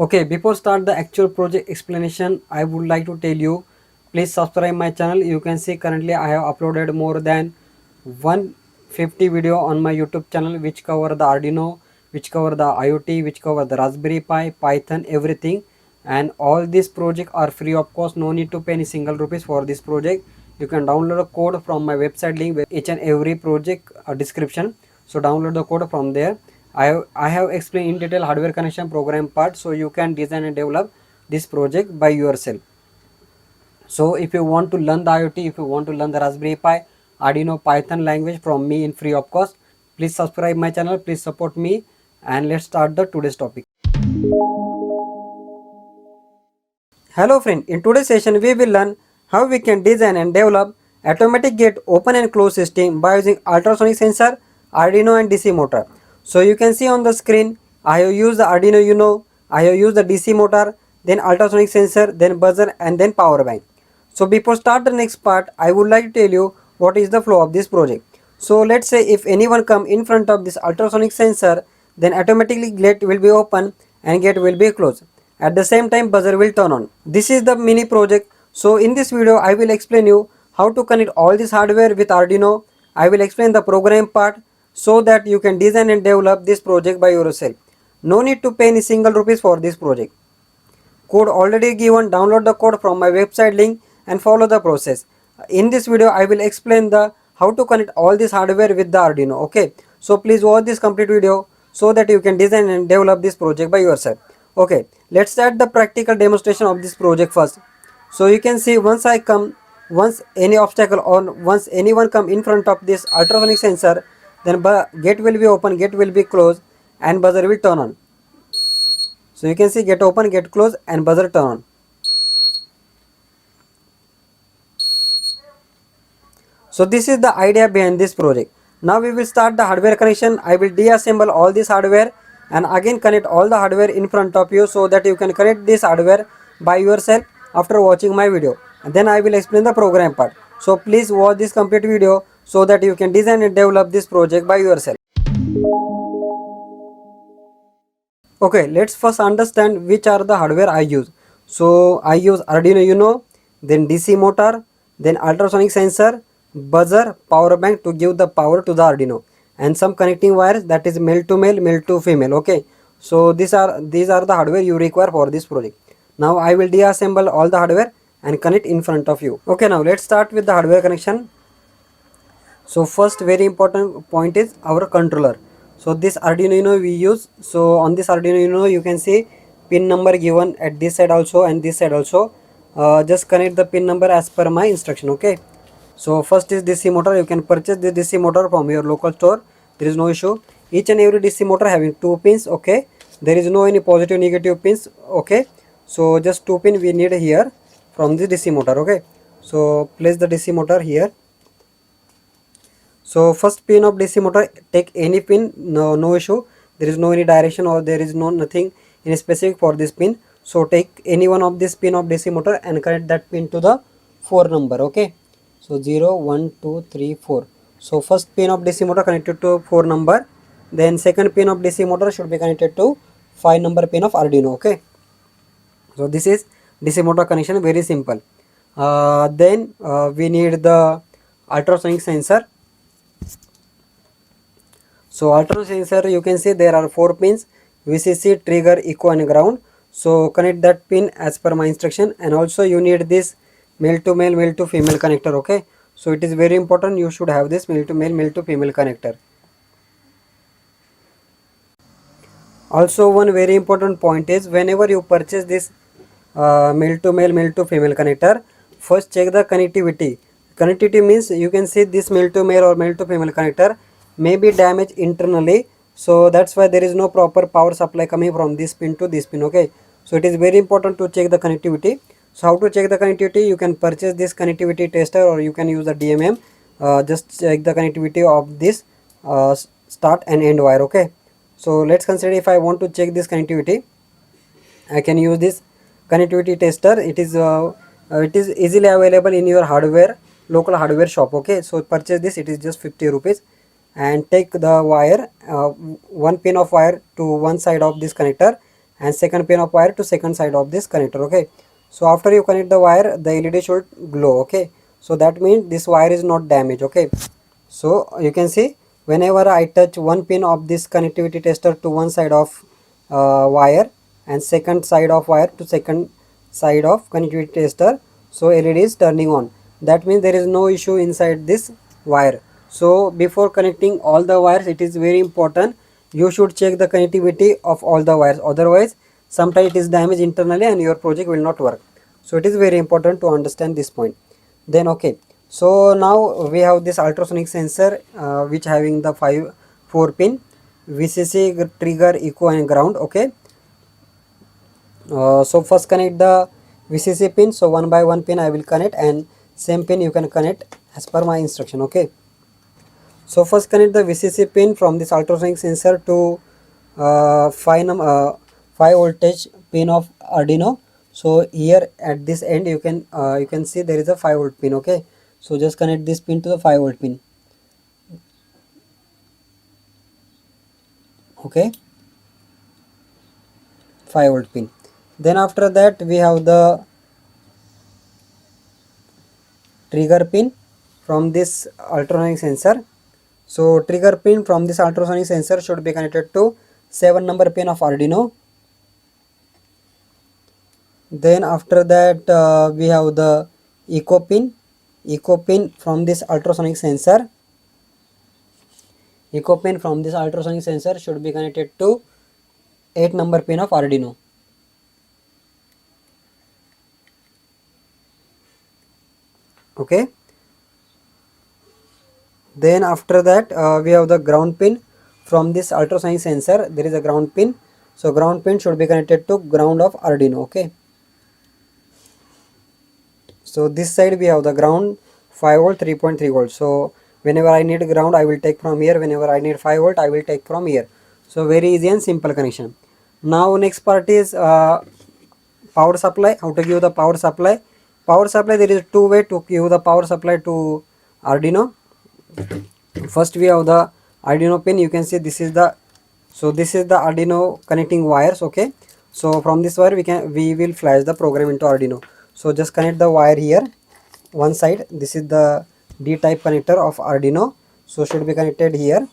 Okay, before start the actual project explanation, I would like to tell you, please subscribe my channel. You can see currently I have uploaded more than 150 video on my YouTube channel which cover the Arduino, which cover the IoT, which cover the Raspberry Pi, Python, everything. And all these projects are free of cost. No need to pay any single rupees for this project. You can download a code from my website link with each and every project description. So download the code from there. I have explained in detail hardware connection program part, so you can design and develop this project by yourself. So if you want to learn the IoT, if you want to learn the Raspberry Pi, Arduino, Python language from me in free of cost, please subscribe my channel, please support me, and let's start the today's topic. Hello friend, in today's session we will learn how we can design and develop automatic gate open and close system by using ultrasonic sensor, Arduino and DC motor. So you can see on the screen, I have used the Arduino Uno, I have used the DC motor, then ultrasonic sensor, then buzzer and then power bank. So before start the next part, I would like to tell you what is the flow of this project. So let's say if anyone come in front of this ultrasonic sensor, then automatically gate will be open and gate will be closed. At the same time buzzer will turn on. This is the mini project. So in this video I will explain you how to connect all this hardware with Arduino. I will explain the program part so that you can design and develop this project by yourself. No need to pay any single rupees for this project. Code already given. Download the code from my website link and follow the process. In this video I will explain the how to connect all this hardware with the Arduino. Okay, so please watch this complete video so that you can design and develop this project by yourself. Okay, let's start the practical demonstration of this project first. So you can see once any obstacle or once anyone come in front of this ultrasonic sensor, then gate will be open, gate will be closed and buzzer will turn on. So you can see gate open, gate close and buzzer turn on. So this is the idea behind this project. Now we will start the hardware connection. I will deassemble all this hardware and again connect all the hardware in front of you so that you can connect this hardware by yourself after watching my video. And then I will explain the program part. So please watch this complete video so that you can design and develop this project by yourself. Okay, let's first understand which are the hardware I use. So I use Arduino Uno, then DC motor, then ultrasonic sensor, buzzer, power bank to give the power to the Arduino, and some connecting wires, that is male to male, male to female. Okay, so these are the hardware you require for this project. Now I will deassemble all the hardware and connect in front of you. Okay, now let's start with the hardware connection. So first very important point is our controller. So this Arduino Uno we use. So on this Arduino Uno you can see pin number given at this side also and this side also. Just connect the pin number as per my instruction. Okay, so first is DC motor. You can purchase the DC motor from your local store. There is no issue. Each and every DC motor having 2 pins. Okay, there is no any positive negative pins. Okay, so just 2 pin we need here from the DC motor. Okay, so place the DC motor here. So first pin of DC motor, take any pin, no issue. There is no any direction or there is no nothing in specific for this pin. So take any one of this pin of DC motor and connect that pin to the 4 number. Okay, so 0 1 2 3 4. So first pin of DC motor connected to 4 number, then second pin of DC motor should be connected to 5 number pin of Arduino. Okay, so this is DC motor connection, very simple. Then we need the ultrasonic sensor. So ultrasonic sensor, you can see there are 4 pins: VCC, trigger, echo and ground. So connect that pin as per my instruction, and also you need this male to male, male to female connector. Okay, so it is very important, you should have this male to male, male to female connector. Also one very important point is, whenever you purchase this male to male, male to female connector, first check the connectivity. Connectivity means you can see this male to male or male to female connector may be damaged internally, so that's why there is no proper power supply coming from this pin to this pin. Okay, so it is very important to check the connectivity. So how to check the connectivity? You can purchase this connectivity tester or you can use the DMM. Just check the connectivity of this start and end wire. Okay, so let's consider if I want to check this connectivity, I can use this connectivity tester. It is easily available in your local hardware shop. Okay, so purchase this, it is just 50 rupees, and take the wire, one pin of wire to one side of this connector and second pin of wire to second side of this connector. Okay, so after you connect the wire, the LED should glow. Okay, so that means this wire is not damaged. Okay, so you can see whenever I touch one pin of this connectivity tester to one side of wire and second side of wire to second side of connectivity tester, so LED is turning on. That means there is no issue inside this wire. So before connecting all the wires, it is very important you should check the connectivity of all the wires, otherwise sometimes it is damaged internally and your project will not work. So it is very important to understand this point. Then okay, so now we have this ultrasonic sensor which having the 4 pin VCC, trigger, echo and ground. Okay, so first connect the VCC pin. So one by one pin I will connect, and same pin you can connect as per my instruction. Okay, so first connect the VCC pin from this ultrasonic sensor to 5 voltage pin of Arduino. So here at this end you can see there is a 5 volt pin. Okay, so just connect this pin to the 5 volt pin. Okay, 5 volt pin. Then after that we have the trigger pin from this ultrasonic sensor. So trigger pin from this ultrasonic sensor should be connected to 7 number pin of Arduino. Then after that we have the echo pin from this ultrasonic sensor. Echo pin from this ultrasonic sensor should be connected to 8 number pin of Arduino. Okay, then after that we have the ground pin from this ultrasonic sensor. There is a ground pin, so ground pin should be connected to ground of Arduino. Okay, so this side we have the ground 5 volt 3.3 volt. So whenever I need ground I will take from here, whenever I need 5 volt I will take from here. So very easy and simple connection. Now next part is power supply. How to give the power supply? Power supply, there is two way to give the power supply to Arduino. First we have the Arduino pin. You can see this is the Arduino connecting wires. Okay, so from this wire we will flash the program into Arduino. So just connect the wire here one side. This is the D type connector of Arduino, so should be connected here,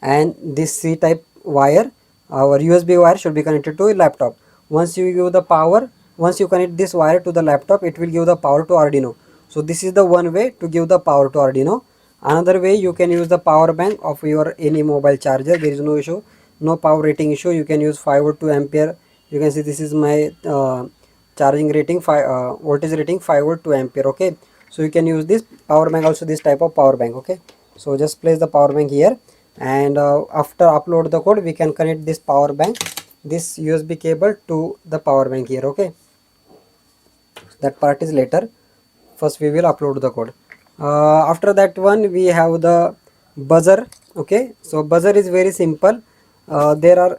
and this C type wire, our USB wire, should be connected to a laptop. Once you give the power, once you connect this wire to the laptop, it will give the power to Arduino. So this is the one way to give the power to Arduino. Another way, you can use the power bank of your any mobile charger. There is no issue, no power rating issue. You can use 5 volt 2 ampere. You can see this is my charging rating, voltage rating 5 volt 2 ampere. Okay, so you can use this power bank also, this type of power bank. Okay, so just place the power bank here, and after upload the code we can connect this power bank, this USB cable to the power bank here. Okay, that part is later. First we will upload the code. After that one we have the buzzer. Okay, so buzzer is very simple. There are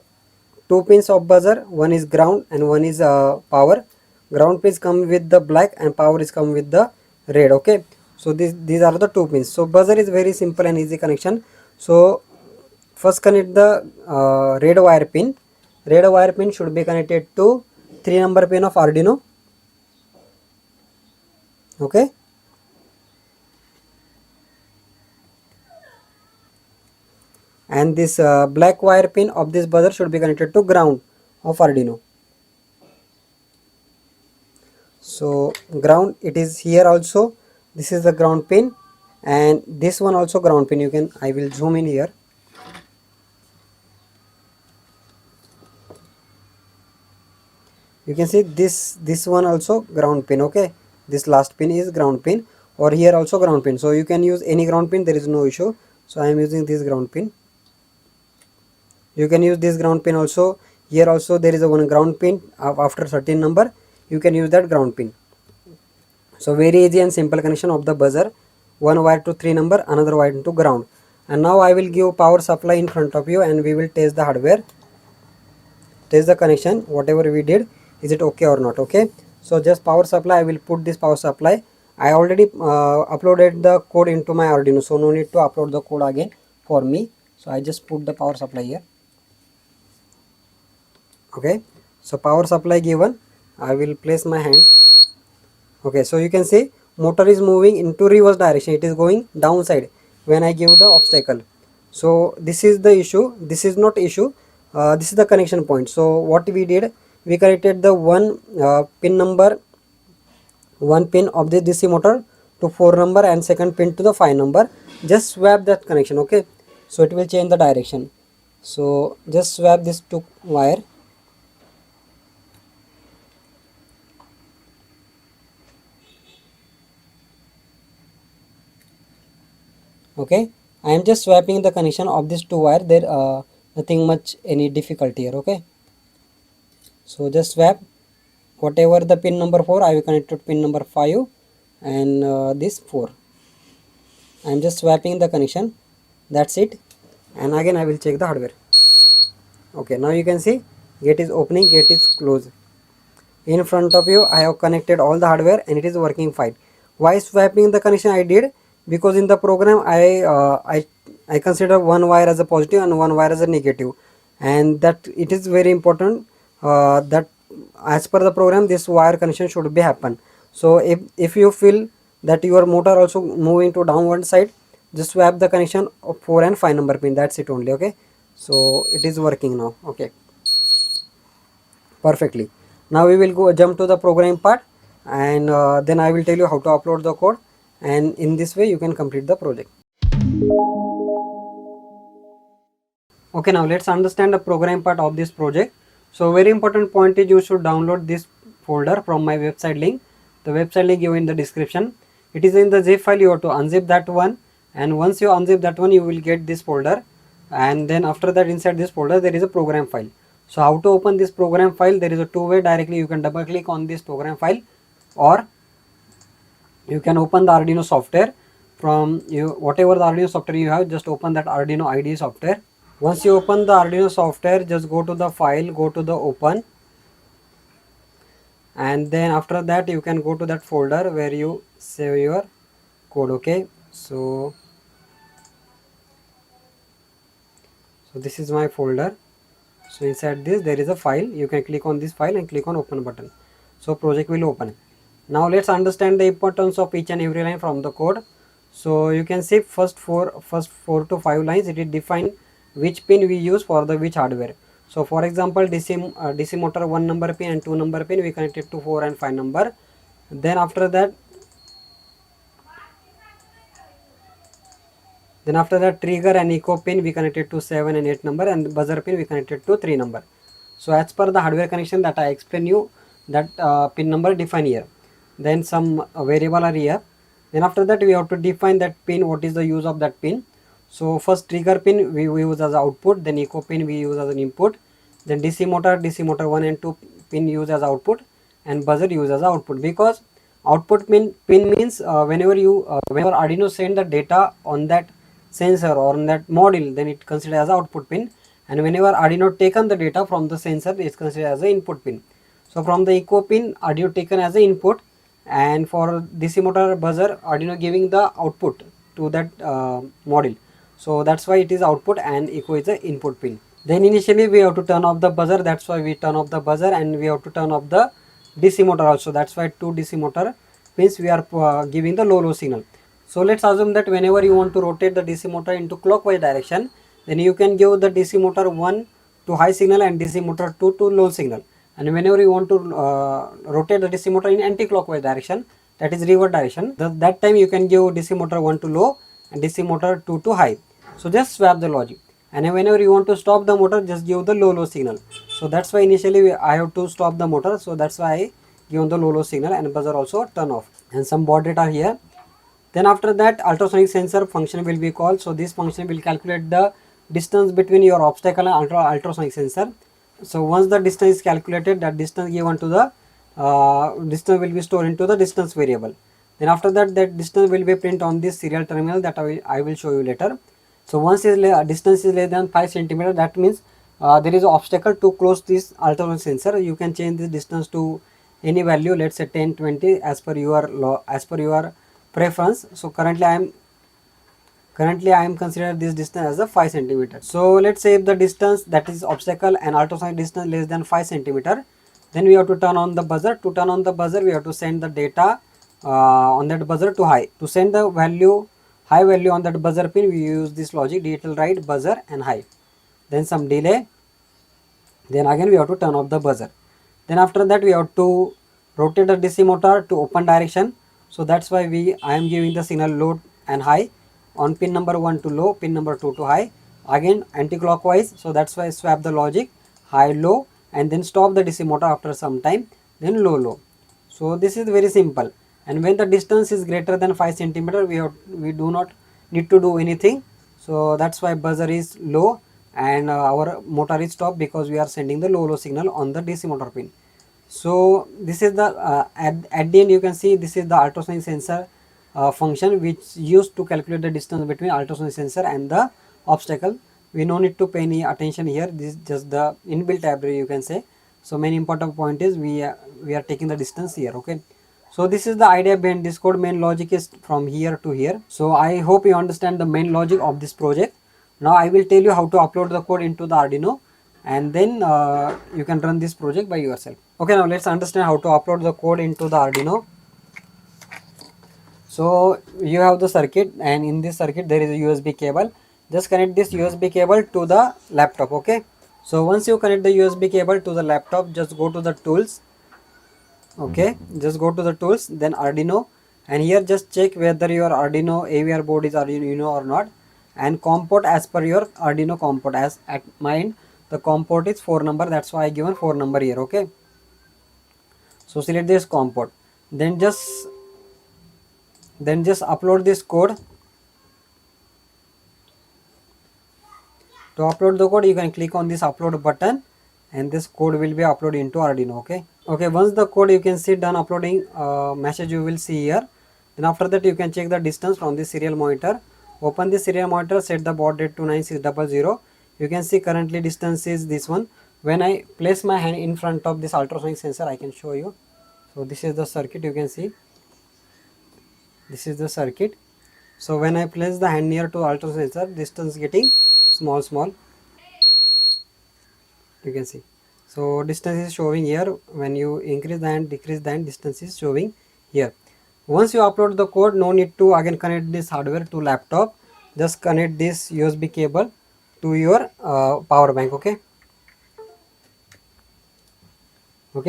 two pins of buzzer, one is ground and one is power. Ground pins come with the black and power is come with the red. Okay, so these are the two pins. So buzzer is very simple and easy connection. So first connect the red wire pin. Red wire pin should be connected to 3 number pin of Arduino. Okay, and this black wire pin of this buzzer should be connected to ground of Arduino. So ground, it is here also. This is the ground pin, and this one also ground pin. I will zoom in here. You can see this one also ground pin. Okay, this last pin is ground pin, or here also ground pin. So you can use any ground pin, there is no issue. So I am using this ground pin. You can use this ground pin also. Here also there is a one ground pin after certain number. You can use that ground pin. So very easy and simple connection of the buzzer. One wire to 3 number, another wire to ground. And now I will give power supply in front of you, and we will test the hardware, test the connection, whatever we did, is it okay or not. Okay, so just power supply, I will put this power supply. I already uploaded the code into my Arduino, so no need to upload the code again for me. So I just put the power supply here. Okay, so power supply given, I will place my hand. Okay, so you can see motor is moving into reverse direction, it is going downside when I give the obstacle. So this is the issue, this is not issue, this is the connection point. So what we did, we connected the one pin of the DC motor to 4 number and second pin to the 5 number. Just swap that connection. Okay, so it will change the direction. So just swap this to wire. Okay, I am just swapping the connection of this two wire. There nothing much any difficulty here. Okay, so just swap whatever the pin number 4, I will connect to pin number 5 and this 4. I am just swapping the connection, that's it. And again I will check the hardware. Okay, now you can see gate is opening, gate is closed. In front of you I have connected all the hardware and it is working fine. Why swapping the connection I did? Because in the program I consider one wire as a positive and one wire as a negative, and that it is very important that as per the program this wire connection should be happen. So if you feel that your motor also moving to downward side, just swap the connection of 4 and 5 number pin, that's it only. Okay, so it is working now. Okay, perfectly. Now we will go jump to the programming part, and then I will tell you how to upload the code, and in this way you can complete the project. Okay, now let's understand the programming part of this project. So very important point is you should download this folder from my website link. The website link given in the description. It is in the zip file, you have to unzip that one, and once you unzip that one you will get this folder, and then after that inside this folder there is a program file. So how to open this program file? There is a two-way. Directly you can double click on this program file, or you can open the Arduino software from whatever the Arduino software you have, just open that Arduino IDE software. Once you open the Arduino software, just go to the file, go to the open, and then after that you can go to that folder where you save your code. Okay, so this is my folder. So inside this there is a file, you can click on this file and click on open button, so project will open. Now let's understand the importance of each and every line from the code. So you can see first four to 5 lines it is define which pin we use for the which hardware. So for example, DC motor 1 number pin and 2 number pin we connected to 4 and 5 number. Then after that trigger and echo pin we connected to 7 and 8 number, and buzzer pin we connected to 3 number. So as per the hardware connection that I explain you, that pin number define here. Then some variable are here. Then after that we have to define that pin, what is the use of that pin. So first trigger pin we use as output, then echo pin we use as an input, then DC motor 1 and 2 pin use as output, and buzzer use as output. Because output pin means whenever Arduino send the data on that sensor or on that module, then it considered as output pin, and whenever Arduino taken the data from the sensor, it is considered as the input pin. So from the echo pin Arduino taken as the input, and for DC motor buzzer Arduino giving the output to that module. So that's why it is output, and echo is the input pin. Then initially we have to turn off the buzzer, that's why we turn off the buzzer, and we have to turn off the DC motor also, that's why 2 DC motor pins we are giving the low signal. So let's assume that whenever you want to rotate the DC motor into clockwise direction, then you can give the DC motor 1 to high signal and DC motor 2 to low signal. And whenever you want to rotate the DC motor in anti-clockwise direction, that is reverse direction, that time you can give DC motor 1 to low and DC motor 2 to high. So just swap the logic. And whenever you want to stop the motor, just give the low signal. So that's why initially I have to stop the motor, so that's why I give the low signal, and buzzer also turn off. And some baud rate are here. Then after that ultrasonic sensor function will be called. So this function will calculate the distance between your obstacle and ultrasonic sensor. So once the distance is calculated, that distance given to the distance will be stored into the distance variable. Then after that distance will be print on this serial terminal that I will show you later. So once distance is less than 5 cm, that means there is an obstacle to close this ultrasonic sensor. You can change this distance to any value, let's say 10, 20 as per your preference. So currently I am Currently I am considering this distance as a 5 centimeter. So let's say if the distance, that is obstacle and ultrasonic distance, less than 5 centimeter, then we have to turn on the buzzer. To turn on the buzzer, we have to send the data on that buzzer to high. To send the value, high value on that buzzer pin, we use this logic: digital write, buzzer and high. Then some delay. Then again we have to turn off the buzzer. Then after that we have to rotate the DC motor to open direction. So that's why I am giving the signal low and high on pin number 1 to low, pin number 2 to high, again anti-clockwise. So that's why I swap the logic high low and then stop the DC motor after some time, then low low. So this is very simple. And when the distance is greater than 5 centimeter, we do not need to do anything. So that's why buzzer is low and our motor is stopped, because we are sending the low signal on the DC motor pin. So this is the at the end you can see this is the ultrasonic sensor function, which used to calculate the distance between ultrasonic sensor and the obstacle. We no need to pay any attention here. This is just the inbuilt library, you can say. So main important point is we are taking the distance here. Okay, so this is the idea behind this code. Main logic is from here to here. So I hope you understand the main logic of this project. Now I will tell you how to upload the code into the Arduino, and then you can run this project by yourself. Okay, now let's understand how to upload the code into the Arduino. So you have the circuit, and in this circuit there is a USB cable. Just connect this USB cable to the laptop. Okay, so once you connect the USB cable to the laptop, just go to the tools. Okay, just go to the tools, then Arduino, and here just check whether your Arduino AVR board is Arduino Uno or not, and COM port as per your Arduino COM port. As at my end the COM port is 4 number, that's why I given 4 number here. Okay, so select this COM port, then just upload this code. To upload the code, you can click on this upload button, and this code will be uploaded into Arduino. Okay, once the code, you can see done uploading message you will see here. Then after that you can check the distance from the serial monitor. Open the serial monitor, set the baud rate to 9600. You can see currently distance is this one. When I place my hand in front of this ultrasonic sensor, I can show you. So this is the circuit, you can see. This is the circuit. So when I place the hand near to ultrasonic sensor, distance getting small, you can see. So distance is showing here. When you increase the hand, decrease the hand, distance is showing here. Once you upload the code, no need to again connect this hardware to laptop. Just connect this USB cable to your power bank. Okay,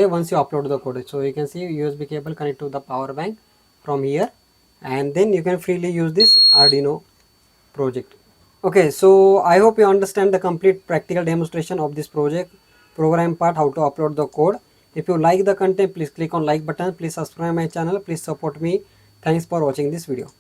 once you upload the code, so you can see USB cable connect to the power bank from here, and then you can freely use this Arduino project. Okay, so I hope you understand the complete practical demonstration of this project program part, how to upload the code. If you like the content, please click on like button. Please subscribe my channel. Please support me. Thanks for watching this video.